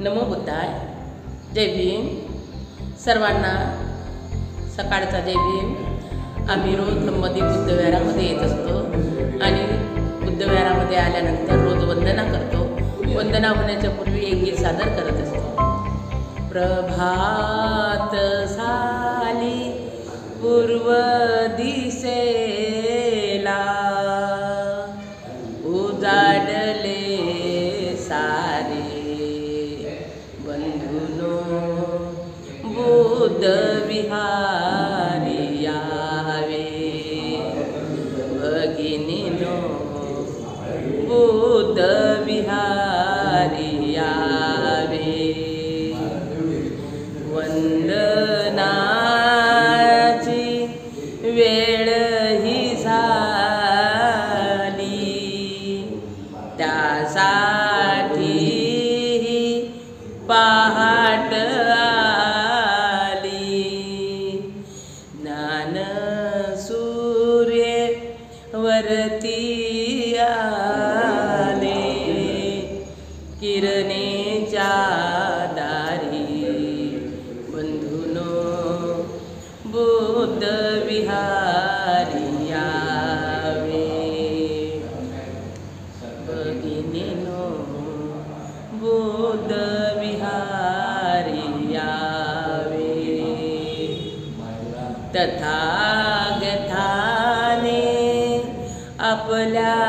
नमो बुद्धाय. जय भीम. सर्वांना सकाळचा जय भीम. आम्ही रोज नमदी बुद्धविहारामध्ये येत असतो आणि बुद्धविहारामध्ये आल्यानंतर रोज वंदना करतो. वंदना होण्याच्या पूर्वी एक गीत सादर करत असतो. प्रभात झाली पूर्व दिसेला, उजाडले सारे बंधुनो, बुद्ध विहारी यावे. भगिनीनो, बुद्ध विहारी यावे. वंदनाची वेळ ही झाली, त्यासाठी पहाट आली. ज्ञान सूर्य वरती आले, किरणेच्या दारी बंधुनो, बुद्ध विहारी यावे. भगिनीनो, बुद्ध विहारी यावे. तथागताने आपल्यासाठी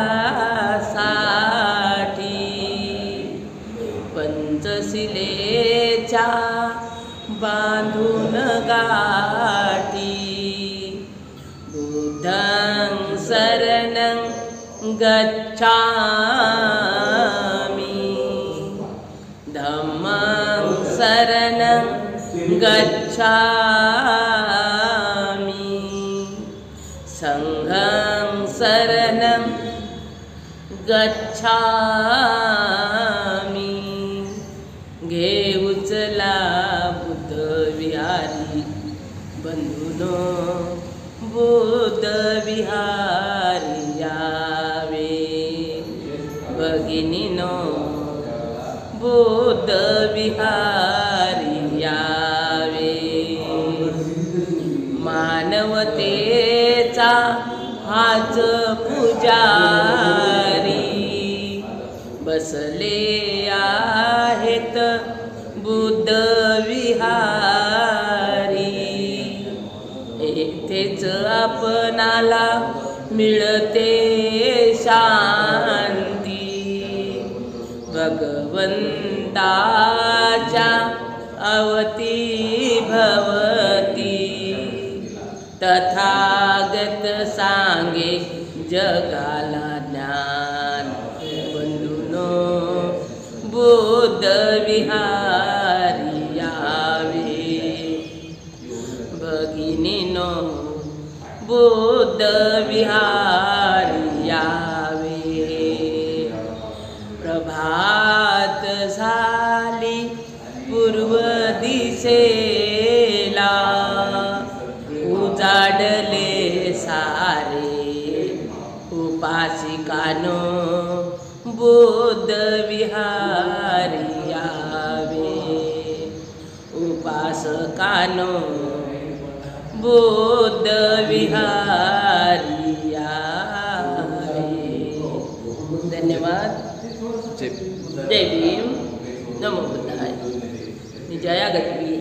पंचशिलेच्या बांधून गाठी. बुद्धं शरणं गच्छामि, धम्मं शरणं गच्छामि, संघं शरणं गच्छामि. घे उचला बुद्ध विहारी बंधुनो, बुद्ध विहारी यावे. भगिनीनो, बुद्ध विहारी यावे. मानवतेचा हाच पुजारी, बसले आहेत बुद्ध विहारी. येथेच आपणाला मिळते शांती, भगवंताच्या अवती भवती. तथागत सांगे जगाला ज्ञान, बंधुनो, बुद्ध विहारी यावे. भगिनीनो, बुद्ध विहारी यावे. प्रभात झाली पूर्व दिसेला, उजाडले सारे उपासिकानो, बुद्ध विहारी यावे. उपासकानो, बुद्ध विहारी यावे. धन्यवाद. जय भीम. नमो बुद्धाय. जया गती.